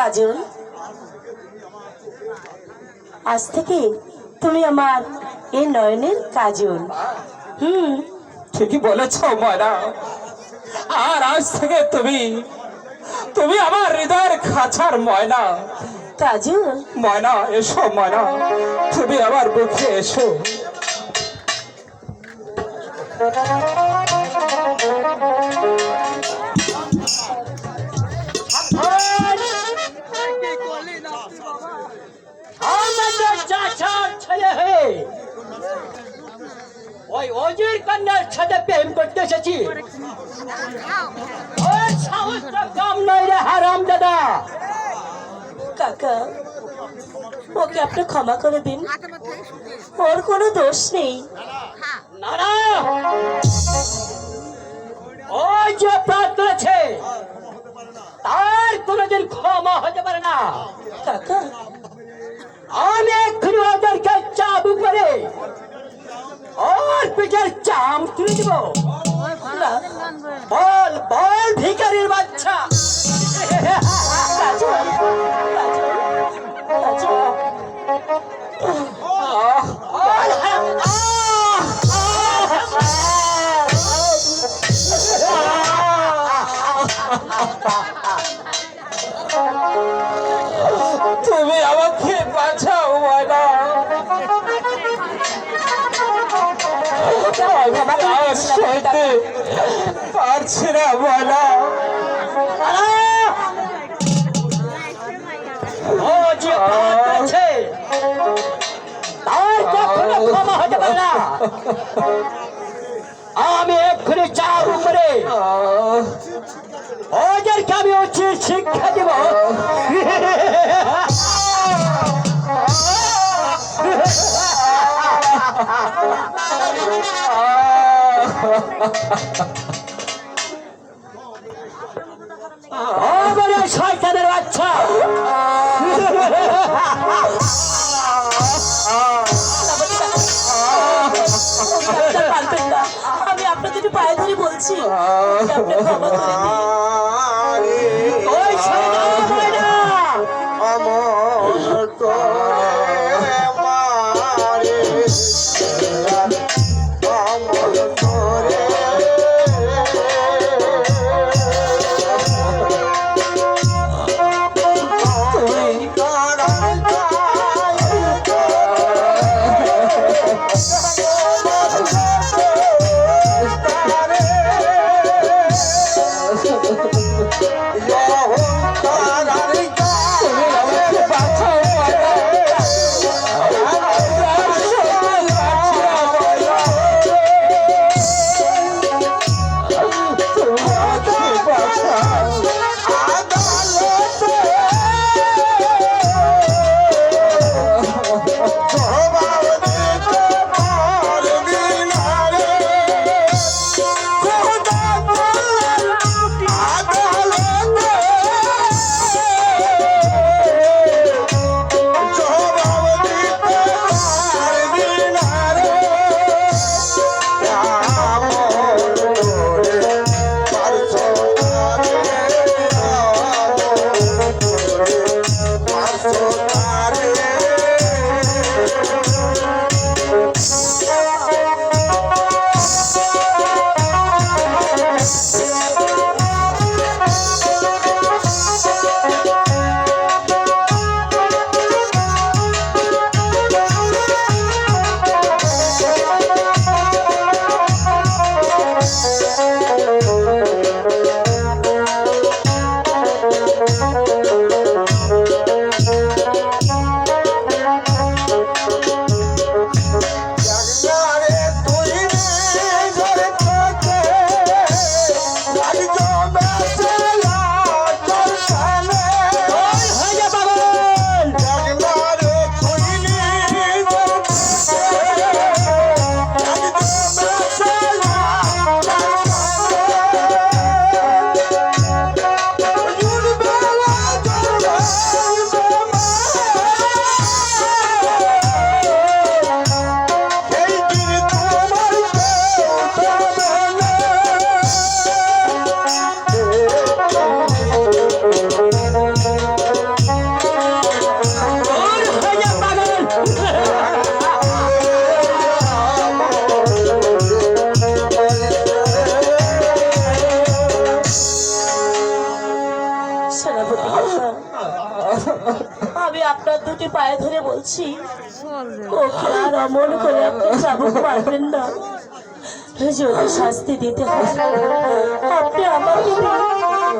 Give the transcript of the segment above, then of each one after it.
কাজল, আজ থেকে তুমি আমার এই নয়নের কাজল। ঠিকই বলেছ ময়না। আর আজ থেকে তুমি তুমি আমার হৃদয়ের খাঁচার ময়না। কাজল, ময়না এসো, ময়না তুমি আমার বুকে এসো। ওই অজির কন্যার সাথে প্রেম করতে এসেছি। ওর সাহসটা কম নয় রে হারাম দাদা। কাকা, ওকে আপনি ক্ষমা করে দিন, ওর কোনো দোষ নেই। না না, ওই যে অপরাধ করেছে তার কোনোদিন ক্ষমা হতে পারে না। কাকা, আমি এক্ষুনি ওদেরকে চাবুক মেরে ওর পিঠের চাম তুলে দিব। না, বল বল ভিখারির বাচ্চা। কাজল, কাজল, কাজল। বল, তুমি আমাকে বাঁচাও ময়না। আর সইতে পারছি না ময়না। ও যে অপরাধ করেছে তার কখনো ক্ষমা হতে পারে না। আমি এক্ষুনি চাবুক মেরে ওদেরকে আমি উচিত শিক্ষা দিব। ওরে শয়তানের বাচ্চা। পারবেন না, আমি আপনাদের পায়ে ধরে বলছি, ওকে আপনি ক্ষমা করে দিন। ওই শয়তান দুটি পায়ে ধরে বলছি, ওকে আর অমন করে আপনি চাবুক মারবেন না। যদি শাস্তি দিতে হয় আপনি আমাকে দিন।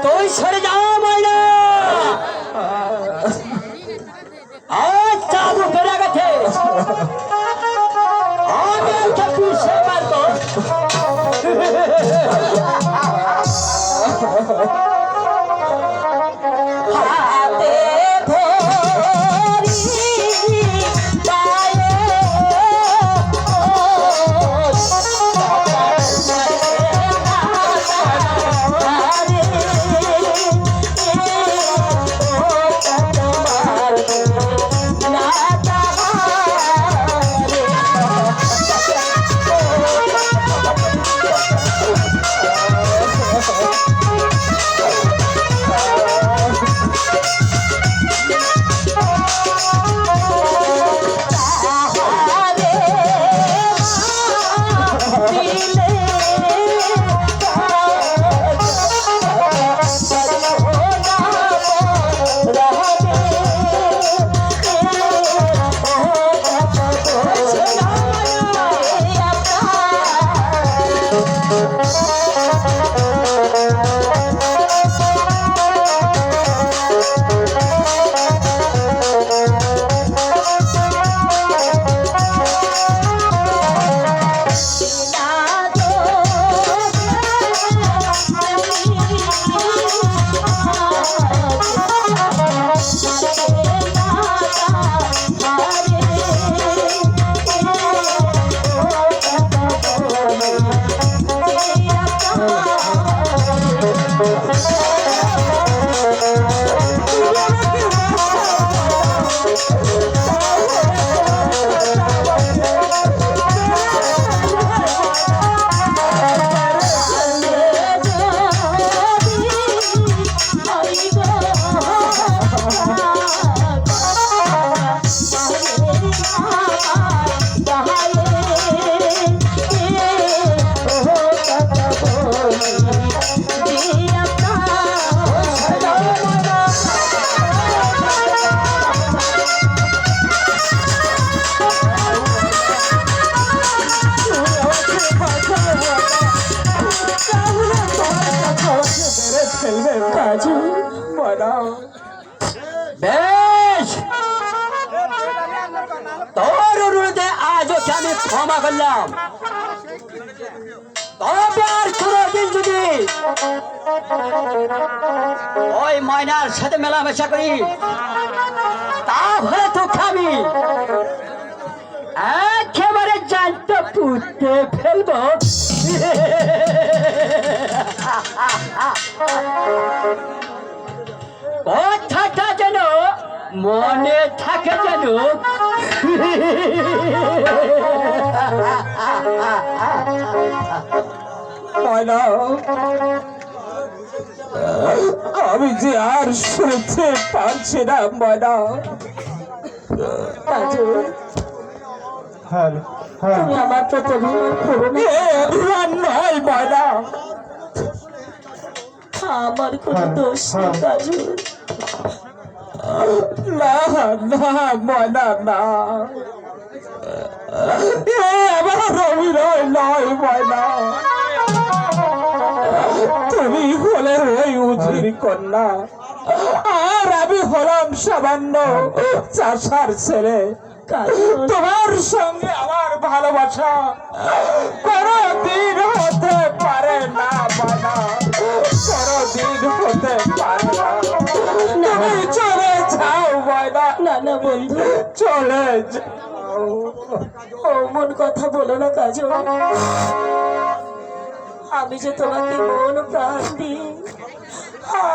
তুই সরে যা ময়না, আজ চাবুক বেড়ে গেছে, আমি একটা পিছিয়ে মারবো। হাতে ধরি পায়ে কাজু বেশ, তোর অনুরোধে আজ ওকে আমি ক্ষমা করলাম। তবে আর কোনদিন যদি ওই ময়নার সাথে মেলামেশা করি তাহলে তোকে আমি একেবারে জানত পুঁতে ফেলবো। কথাটা যেন মনে থাকে যেন। ময়না, আমি যে আর শুনতে পারছি না ময়না। কাজু তুমি আমার প্রতি অভিমান করো না। নয় ময়না, আমার কোনো দোষ নেই কাজু। না না ময়না না, আমার অভিনয় নয় ময়না। তুমি হলে ওই উজির কন্যা, আর আমি হলাম সামান্য চাষার ছেলে। তোমার সঙ্গে আমার ভালোবাসা কোনদিন হতে পারে না ময়না, কোনদিন হতে পারে না। তুমি চলে যাও ময়না। না না বন্ধু, চলে যাও। অমন কথা বলো না কাজল। আমি যে তোমাকে মন প্রাণ দিই,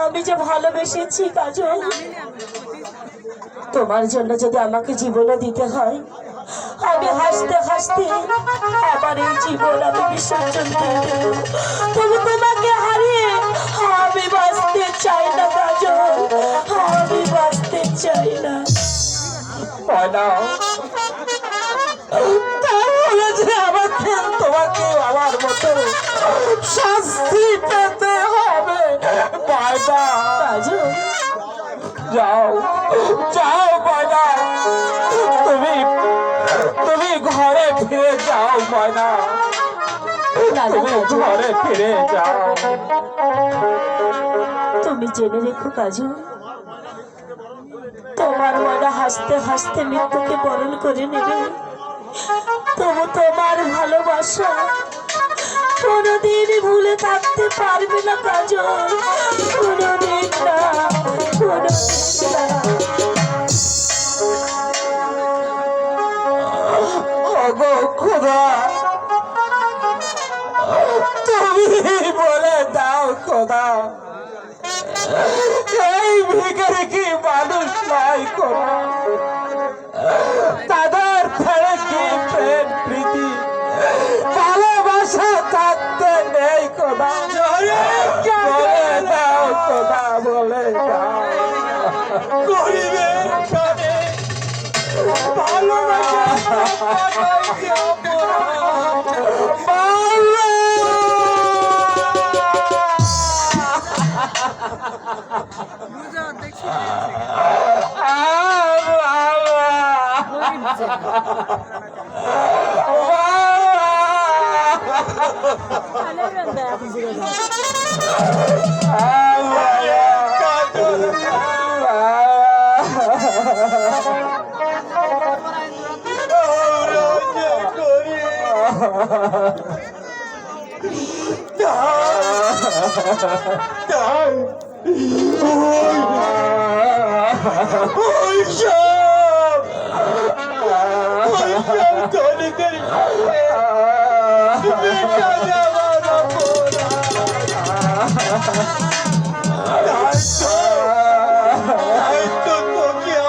আমি যে ভালোবেসেছি কাজল। তোমার জন্য যদি আমাকে জীবনও দিতে হয়, আমি হাসতে হাসতে আমার এই জীবন আমি বিসর্জন দিয়ে দেব। তবু তোমাকে হারিয়ে আমি বাঁচতে চাই না কাজল, আমি বাঁচতে চাই না। ময়না, তাহলে যে আমাকে তোমাকে আমার মতো শাস্তি পেতে হবে ময়না। কাজল যাও যাও ময়না, তুমি তুমি ঘরে ফিরে যাও ময়না, না না তুমি কাজু, ঘরে ফিরে যাও। তুমি জেনে রেখো কাজু, তোমার মনে হাসতে হাসতে মৃত্যুকে বরণ করে নেবে, তবু তোমার ভালোবাসা কোনোদিন ভুলে থাকতে পারবে না কাজল, কোনোদিন না, কোনোদিন না। ওগো খোদা, তুমি বলে দাও খোদা, এই ভিখারি কি মানুষ নাই খোদা? তাদের ফেলে কি প্রেম প্রীতি ভালোবাসা থাকতে নেই খোদা? বলে দাও খোদা, বলে দাও। গরিবের ঘরে ভালোবাসা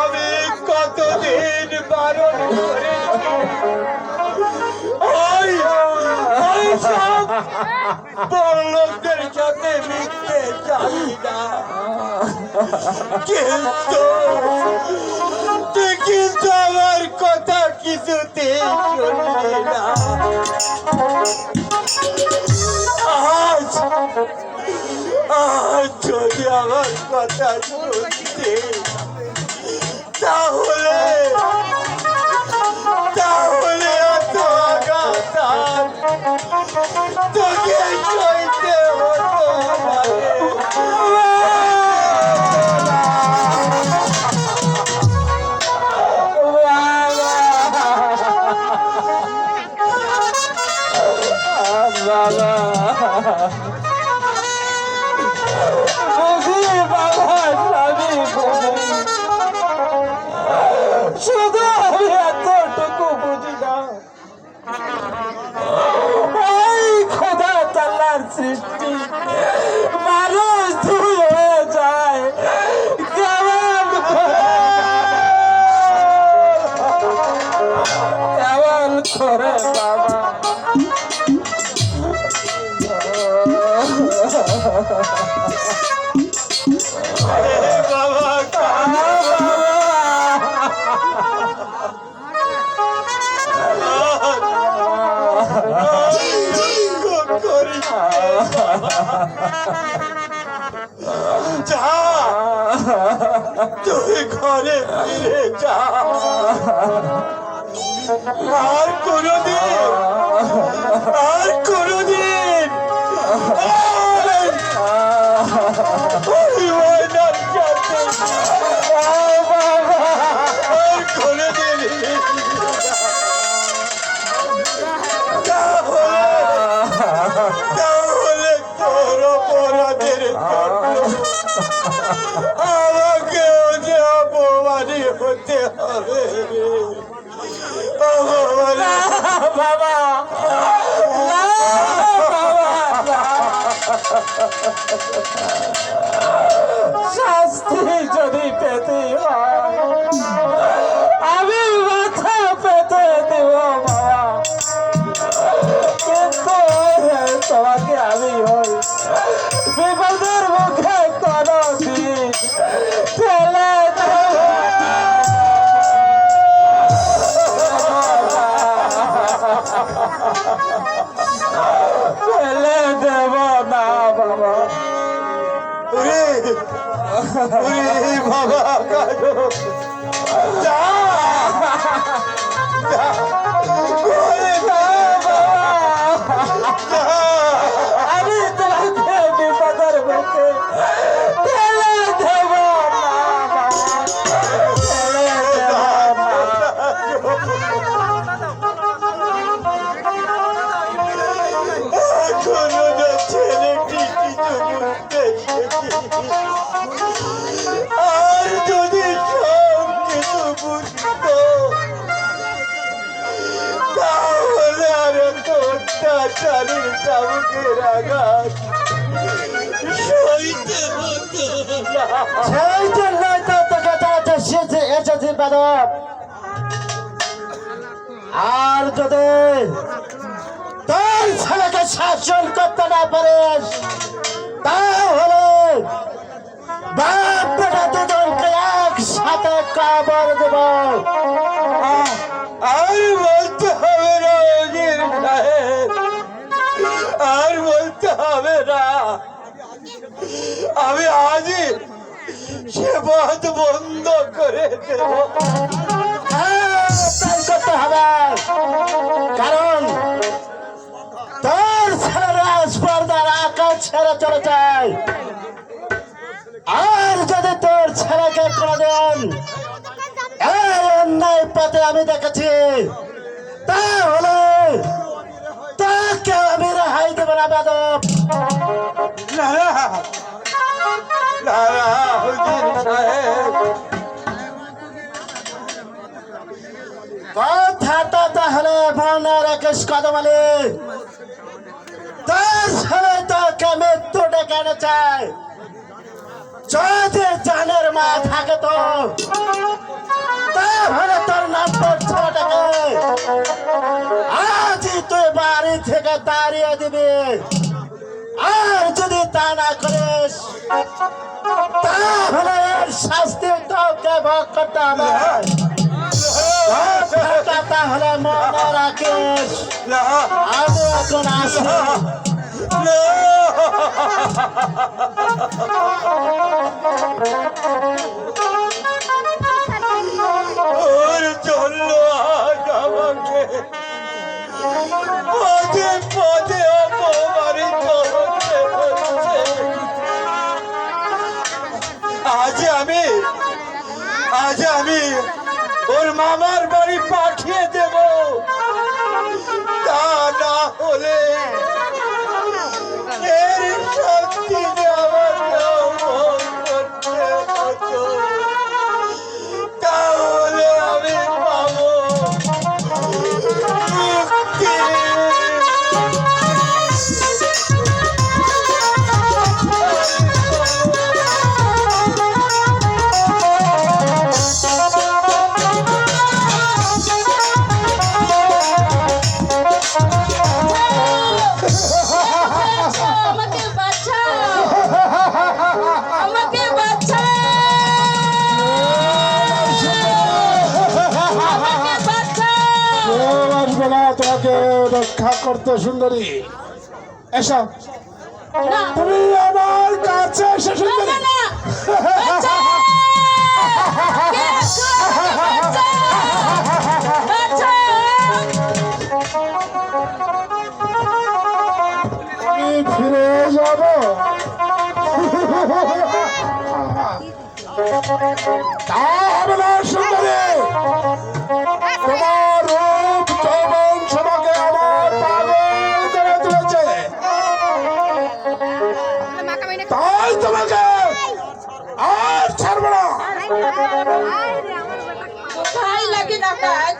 আমি কতদিন বারণ বড় লোকদের সাথে মিশতে চাই না, কিন্তু কিন্তু আমার কথা কিছুতে শুনলে না। আজ আজ যদি আমার কথা শুনতে, তাহলে তাহলে এত আঘাত আর তোকে সইতে হতো শুধু আমি এতটুকু বুঝি না, ওই খোদা তাআলার সৃষ্টি মানুষ ধুই হয়ে যায় কেমন করে বাবা। তুই ঘরে ফিরে যা, আর কোনদিন তাহলে তোর অপরাধের আমাকেও যে অপমানি হতে হবে বাবা। শাস্তি যদি পেতে হয় আমি মাথা পেতে দেব বাবা, কিন্তু তোমাকে আমি ওই বিপদের মুখে কোনদিন ফেলে দেব না বাবা। ওরে বাবা কাঁদো যা যা ওরে যা বাবা যা। আমি তোমাকে বিপদের মুখে ঠেলে দেব না বাবা, ঠেলে দেব না। এখনো না ছেলেটি কিছু বুঝতে শিখেনি। আর যদি সব কিছু বুঝতো তাহলে আর এত অত্যাচারের চাবুকের আঘাত সইতে হতো না। সেই জন্যই তো তোকে তাড়াতে এসেছি বাদব। আর যদি তোর ছেলেকে শাসন করতে না পারিস তাহলে বাপ বেটা দুজনকে একসাথে কবর দেব। আর বলতে হবে না ওজির সাহেব, আর বলতে হবে না। আমি আজই সে পথ বন্ধ করে দেব। হ্যাঁ, তাই করতে হবে, কারণ তোর ছেলে রাজপর্দার আকাশ ছেড়ে চলে যায়। আর যদি তোর ছেলেকে কোনদিন এই অন্যায় পথে আমি দেখেছি তাহলে তাকে আমি রেহাই দেব না বাদব। না না না না ওজির সাহেব, কথাটা তাহলে মনে রাখিস কদম আলী। তোর ছেলে তোকে মৃত্যু ডেকে এনেছে। যদি জানের মা থাকে তো তাহলে তোর নম্বর ছেলেটাকে আজই তুই বাড়ি থেকে তাড়িয়ে দিবি। আর যদি তা না করিস তাহলে এর শাস্তি তোকে ভোগ করতে হবে। কথাটা তাহলে মনে রাখিস। না আমি এখন আসি। না। ওর জন্য আজ আমাকে পদে পদে অপমানিত হতে হচ্ছে। আজ আমি ওর মামার বাড়ি পাঠিয়ে দেব। তা না হলে এর শক্তি যে আমার লঙ্ঘন করতে হতো, তাহলে আমি পাবো মুক্তি। আমাকে বাঁচাও, আমাকে বাঁচাও, আমাকে বাঁচাও। আসবে না তোমাকে রক্ষা করতে সুন্দরী। এসো, না, তুমি আমার কাছে এসে না, সুন্দরী। না, না, বাঁচাও। কে আছো? বাঁচাও, বাঁচাও। আমি ফিরে যাব। তা হবে না সুন্দরী। তোমার রূপ যৌবন সবাকে আমার পাগল করে তুলেছে। তাই তোমাকে আর ছাড়বো না। কোথায় লাগে ডাকাত?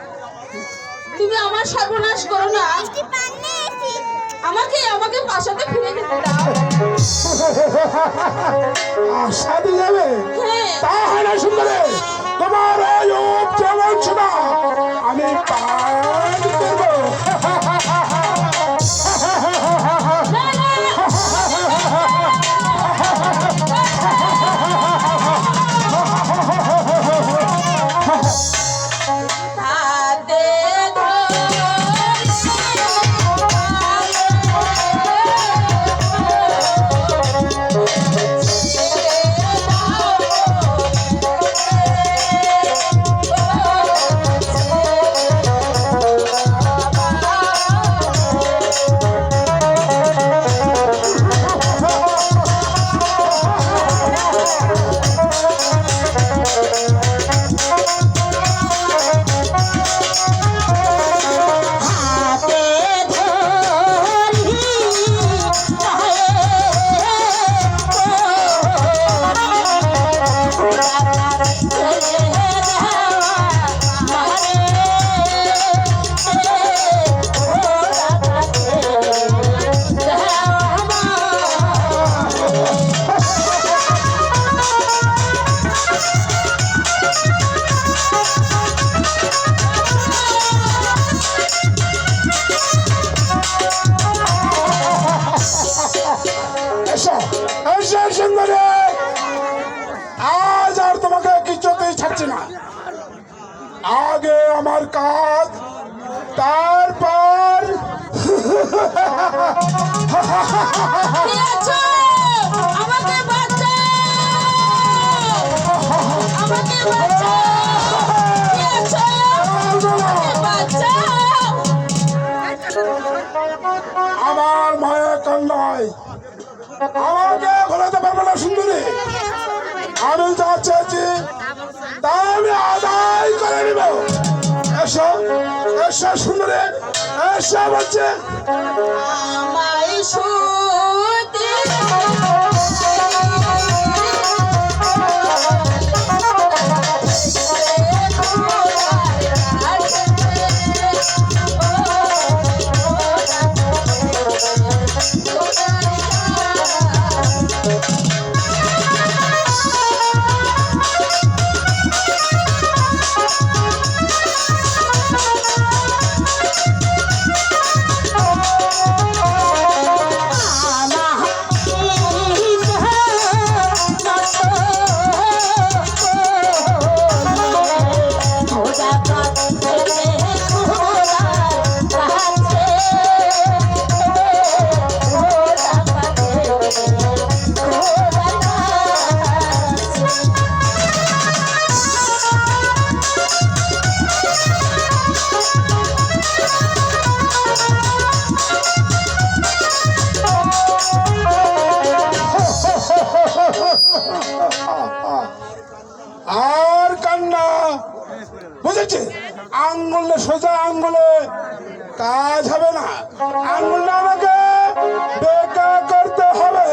তুমি আমার সর্বনাশ করো না, আমাকে আমাকে বাসাতে ফিরে যেতে দাও। আশা দিয়ে যাবে হ্যাঁ, তা হয় না সুন্দরী। তোমার এই রূপ যৌবন সভা আমি পান করবো। না, না, হাতে ধরে আগে আমার কাজ, তারপর কে আছো? আমাকে বাঁচাও! আমাকে বাঁচাও! কে আছো? আমাকে বাঁচাও! আমার মায়ের কান্নায় আমাকে ঘোরাতে পারবে না সুন্দরী। আমি যা চেয়েছি তা আমি আদায় করে নিব। এসো এসো সুন্দরী, এসো বলছে। আমায় শুতে আর কান্না বুঝেছে? আঙ্গুলে সোজা আঙ্গুলে কাজ হবে না, আঙ্গুলটা আমাকে বেকা করতে হবে।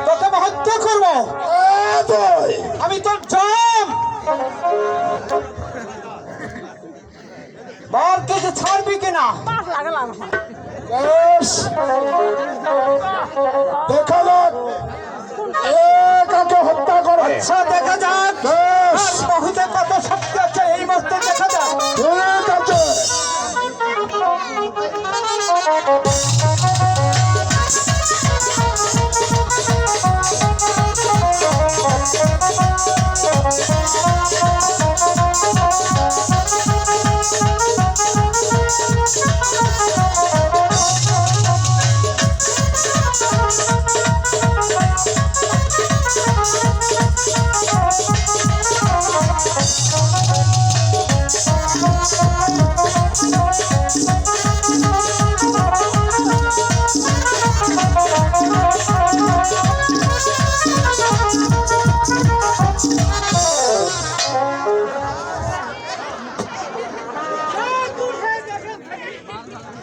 তোকে আমি হত্যা করবো। আমি তোর জাম বার কেটে ছাড়বি কিনা? বেশ, দেখা যাক কাকে হত্যা করে। আচ্ছা দেখা যাক বেশ, আর বহুতে কত শক্তি আছে এই মুহূর্তে দেখা যাক। ঠিক আছে।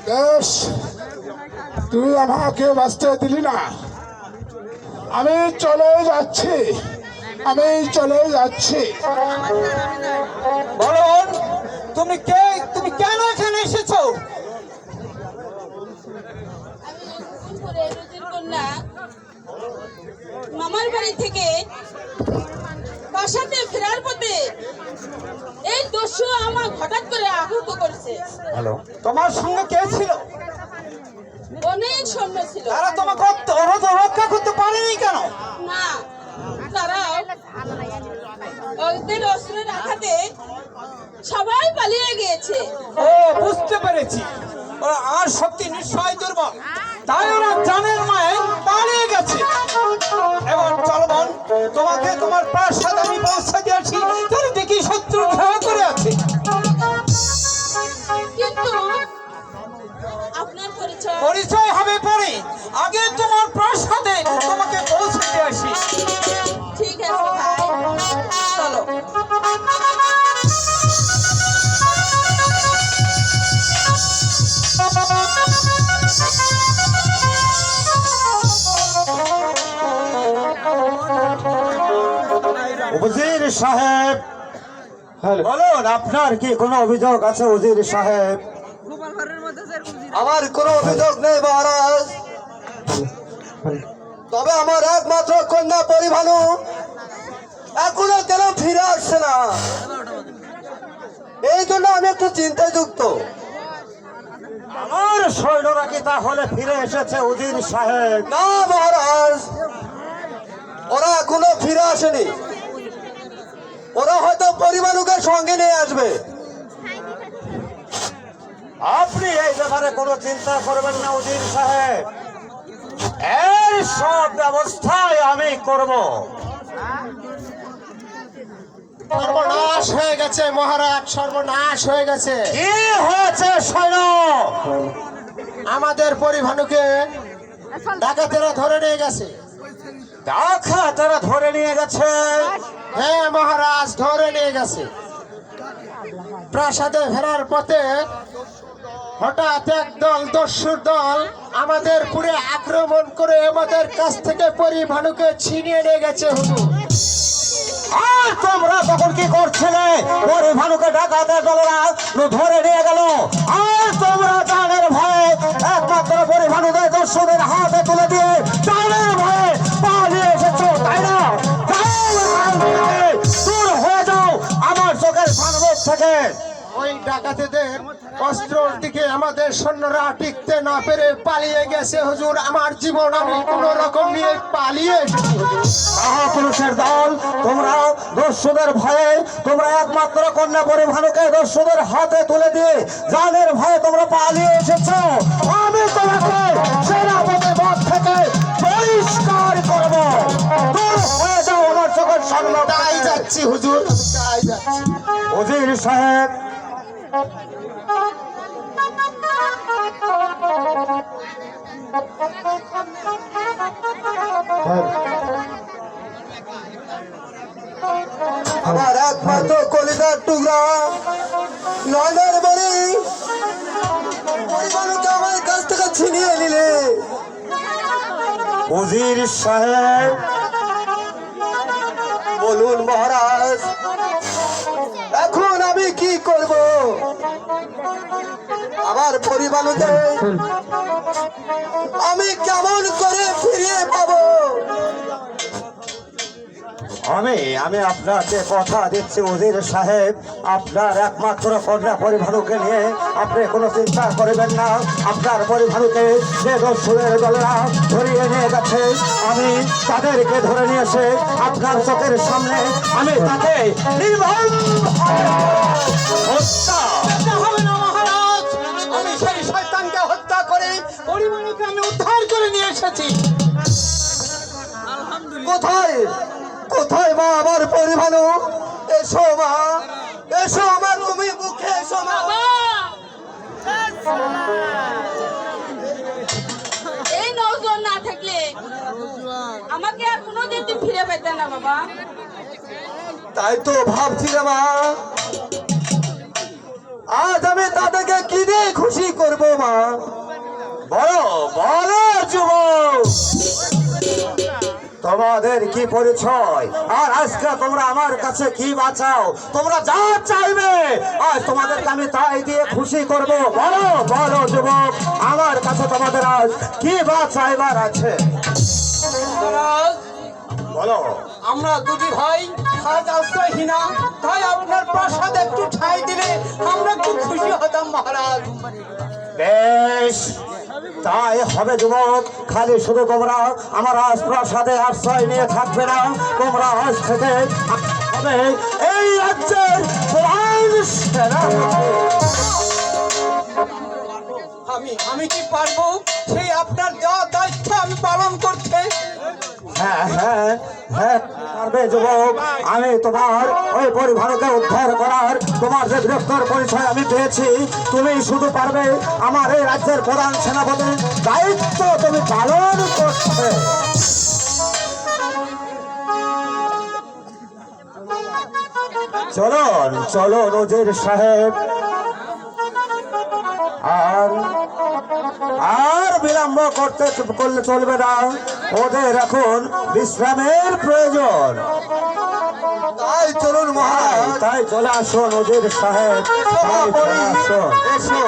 বেশ, তুই আমাকে বাঁচতে দিলি না। আমি চলে যাচ্ছি, আমি চলে যাচ্ছি। বলুন তুমি কে? তুমি কেন এখানে এসেছো? মামার বাড়ি থেকে বাসাতে ফেরার পথে এই দস্যু আমার হঠাৎ করে আহত করেছে। তোমার সঙ্গে কে ছিল? অনেক সৈন্য ছিল। তারা তোমাকে রক্ষা করতে পারেনি কেন? না, তারা ওদের অস্ত্রের আঘাতে সবাই পালিয়ে গিয়েছে। ও বুঝতে পেরেছি, ওরা আর শক্তি নিশ্চয় দুর্বল, তাই ওরা জানের মায়ে পালিয়ে গেছে। এবার চলো বোন, তোমাকে তোমার প্রাসাদ আমি পৌঁছে দিয়েছি। তার দেখি শত্রু খেয়া করে আছে। কিন্তু আপনার পরিচয় পরিচয় হবে পরে, আগে তোমার প্রাসাদে তোমাকে পৌঁছে দিয়ে আসি। ঠিক আছে ভাই, চলো। উজির সাহেব, বলুন আপনার কি কোনো অভিযোগ আছে? উজির সাহেব, আমার কোনো অভিযোগ নেই মহারাজ, তবে আমার একমাত্র কন্যা পরিভানু এখনো কেন ফিরে আসছে না? এই জন্য আমি একটু চিন্তাযুক্ত। আমার সৈন্যরা কি তাহলে ফিরে এসেছে উজির সাহেব? না মহারাজ, ওরা এখনো ফিরে আসেনি। ওরা হয়তো পরিবারকে সঙ্গে নিয়ে আসবে। আপনি এই ব্যাপারে কোনো চিন্তা করবেন না উজির সাহেব, এর সব ব্যবস্থাই আমি করব। সর্বনাশ হয়ে গেছে মহারাজ, সর্বনাশ হয়ে গেছে। কি হয়েছে সৈন্য? আমাদের পরিভানুকে ডাকাতেরা ধরে নিয়ে গেছে। ডাকাতেরা ধরে নিয়ে গেছে? হ্যাঁ মহারাজ, ধরে নিয়ে গেছে। প্রাসাদে ফেরার পথে হঠাৎ একদল দস্যুর দল আমাদের পুরে আক্রমণ করে আমাদের কাছ থেকে পরিভানুকে ছিনিয়ে নিয়ে গেছে হুজুর। আর তোমরা তখন কি করছিলে? পরিভানুকে ডাকাতের দলেরা ধরে নিয়ে গেল, আর তোমরা জানের ভয়ে একমাত্র পরিভানুদের দস্যুদের হাতে তুলে দিয়ে জানের ভয়ে পালিয়ে এসেছো, তাই না? দূর হয়ে যাও আমার চোখের সামনে থেকে। ওই ডাকাতেদের অস্ত্রর দিকে আমাদের সৈন্যরা টিকতে না পেরে পালিয়ে গেছে হুজুর। আমার জীবন আমি কোন রকম নিয়ে পালিয়ে এসেছি হুজুর। মহাপুরুষের দল, তোমরা দস্যুদের ভয়ে তোমরা একমাত্র কন্যা পরিভানুকে দস্যুদের হাতে তুলে দিয়ে জানের ভয়ে তোমরা পালিয়ে এসেছো। আমি তোমাকে সেনাপতি পদ থেকে বহিষ্কার করবো। দূর হয়ে যাও আমার চোখের সামনে। তাই যাচ্ছি হুজুর, তাই যাচ্ছি। উজির সাহেব, আমার একমাত্র কলিজার টুকরা নয়নের মণি পরিবারকে আমার কাছ থেকে ছিনিয়ে নিলে। উজির সাহেব, বলুন মহারাজ, এখন আমি কি করব? আমার পরিবারকে আমি কেমন করে ফিরিয়ে পাবো? আমি আপনাকে কথা দিচ্ছি উজির সাহেব, আপনার একমাত্র কন্যা পরিভানুকে নিয়ে আপনি কোনো চিন্তা করবেন না। আপনার পরিভানুকে যে দস্যুদের দলেরা ধরিয়ে নিয়ে গেছে, আমি তাদেরকে ধরে নিয়ে এসে আপনার চোখের সামনে আমি তাকে নির্মম হত্যা। এটা হবে না মহারাজ, আমি সেই শয়তানকে হত্যা করে পরিবারকে আমি উদ্ধার করে নিয়ে এসেছি। কোথায় কোথায় মা আমার পরিভানু? এসো মা, এসো আমার তুমি মুখে এসো মা। এই নজর না থাকলে আমাকে আর কোনোদিন তুই ফিরে পেতে না বাবা। তাই তো ভাবছিলাম মা, আজ আমি তাদেরকে কি দিয়ে খুশি করব মা? বলো বলো যুবক, তোমাদের কি পরিচয়? আর আজকে তোমরা আমার কাছে কি বাঁচাও? তোমরা যা চাইবে আজ তোমাদেরকে আমি তাই দিয়ে খুশি করব। বলো বলো যুবক, আমার কাছে তোমাদের আজ কি বাঁচাইবার আছে? মহারাজ, বলো। আমরা দুটি ভাই আজ আশ্রয়হীনা, তাই আপনার প্রাসাদে একটু ঠাঁই দিলে আমরা খুব খুশি হতাম মহারাজ। বেশ, তাই হবে যুবক। খালি শুধু তোমরা আমার রাজপ্রাসাদে আশ্রয় নিয়ে থাকবে না, তোমরা আজ থেকে হবে এই রাজ্যের প্রধান সেনাপতি। আমি কি পারবো সেই আপনার দেওয়া দায়িত্ব আমি পালন করতে? হ্যাঁ হ্যাঁ হ্যাঁ পারবে যুবক। আমি তোমার ওই পরিবারকে উদ্ধার করার তোমার যে বৃহত্তর পরিচয় আমি পেয়েছি, তুমি শুধু পারবে আমার এই রাজ্যের প্রধান সেনাপতির দায়িত্ব তুমি পালন করতে। চলুন চলুন উজির সাহেব, আর আর বিলম্ব করলে চলবে না। ওদের এখন বিশ্রামের প্রয়োজন। তাই চলুন মহারাজ, তাই চলে আসুন উজির সাহেব, তাই চলে আসুন। এসো।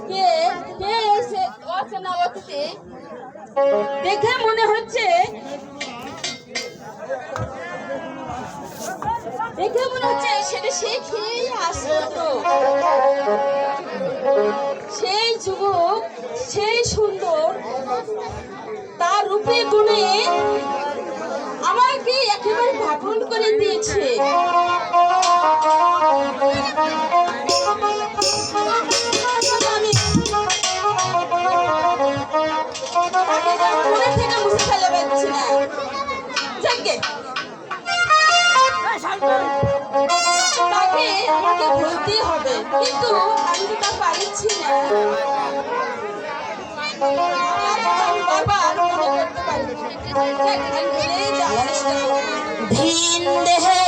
কে কে এসে অচেনা অতিথি দেখে মনে হচ্ছে সেটা সে খেয়েই আসলো তো। সেই যুবক সেই সুন্দর তার রূপে গুণে আমাকে একেবারে ভাবন করে দিয়েছে। মনে থেকে মুছে ফেলে পাচ্ছি না। যাকে তাকে আমাকে ভুলতেই হবে, কিন্তু আমি তো তা পারছি না। বারবার মনে করতে পারি ভিন দেহে